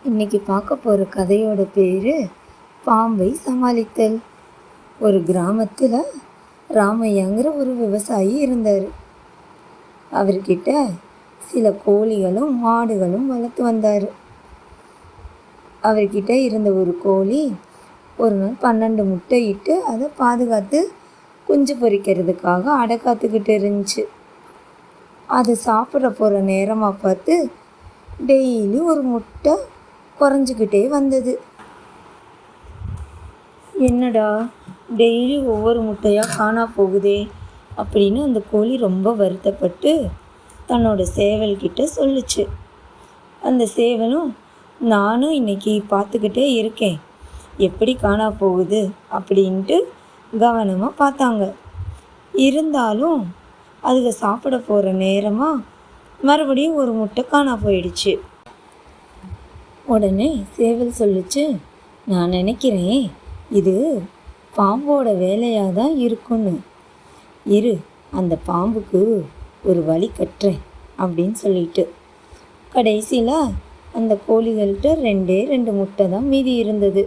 இன்னைக்கு பார்க்க போகிற கதையோட பேர் பாம்பை சமாளித்தல். ஒரு கிராமத்தில் ராமையாங்கிற ஒரு விவசாயி இருந்தார். அவர்கிட்ட சில கோழிகளும் மாடுகளும் வளர்த்து வந்தார். அவர்கிட்ட இருந்த ஒரு கோழி ஒரு நாள் 12 முட்டை இட்டு அதை பாதுகாத்து குஞ்சு பொரிக்கிறதுக்காக அடை காத்துக்கிட்டு இருந்துச்சு. அது சாப்பிட போகிற நேரமாக பார்த்து டெய்லி ஒரு முட்டை குறைஞ்சிக்கிட்டே வந்தது. என்னடா டெய்லி ஒவ்வொரு முட்டையாக காணா போகுதே அப்படின்னு அந்த கோழி ரொம்ப வருத்தப்பட்டு தன்னோட சேவல்கிட்ட சொல்லுச்சு. அந்த சேவலும் நானும் இன்னைக்கு பார்த்துக்கிட்டே இருக்கேன், எப்படி காணா போகுது அப்படின்ட்டு கவனமாக பார்த்தாங்க. இருந்தாலும் அதுக சாப்பிட போகிற நேரமாக மறுபடியும் ஒரு முட்டை காணா போயிடுச்சு. உடனே சேவல் சொல்லுச்சு, நான் நினைக்கிறேன் இது பாம்போட வேலையாக தான் இருக்குன்னு. இரு, அந்த பாம்புக்கு ஒரு வழி கட்டுறேன் அப்படின்னு சொல்லிட்டு கடைசியில் அந்த கோழிகள்கிட்ட 2 முட்டை தான் மீதி இருந்தது.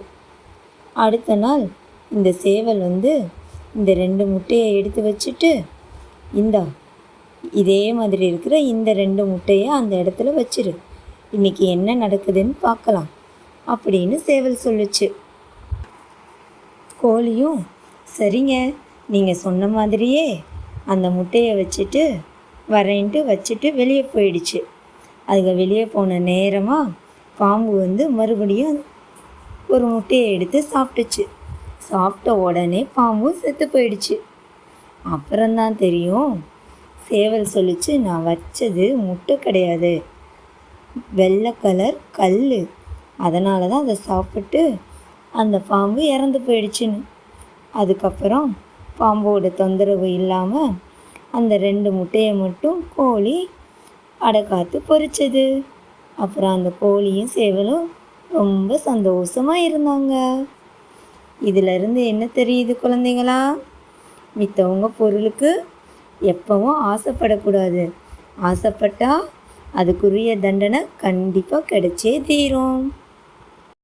அடுத்த நாள் இந்த சேவல் இந்த 2 முட்டையை எடுத்து வச்சுட்டு, இந்தா இதே மாதிரி இருக்கிற இந்த 2 முட்டையை அந்த இடத்துல வச்சிரு, இன்றைக்கி என்ன நடக்குதுன்னு பார்க்கலாம் அப்படின்னு சேவல் சொல்லுச்சு. கோழியும் சரிங்க, நீங்கள் சொன்ன மாதிரியே அந்த முட்டையை வச்சுட்டு வரேன்ட்டு வச்சுட்டு வெளியே போயிடுச்சு. அதுங்க வெளியே போன நேரமாக பாம்பு மறுபடியும் ஒரு முட்டையை எடுத்து சாப்பிட்டுச்சு. சாப்பிட்ட உடனே பாம்பு செத்து போயிடுச்சு. அப்புறம்தான் தெரியும், சேவல் சொல்லிச்சு, நான் வச்சது முட்டை கிடையாது, வெள்ளை கலர் கல், அதனால தான் அதை சாப்பிட்டு அந்த பாம்பு இறந்து போயிடுச்சுன்னு. அதுக்கப்புறம் பாம்போட தொந்தரவு இல்லாமல் அந்த 2 முட்டையை மட்டும் கோழி அடை காத்து பொரிச்சது. அப்புறம் அந்த கோழியும் சேவலும் ரொம்ப சந்தோஷமாக இருந்தாங்க. இதிலிருந்து என்ன தெரியுது குழந்தைங்களா? மித்தவங்க பொருளுக்கு எப்பவும் ஆசைப்படக்கூடாது. ஆசைப்பட்டால் அதுக்குரிய தண்டனை கண்டிப்பாக கிடைச்சே தீரும்.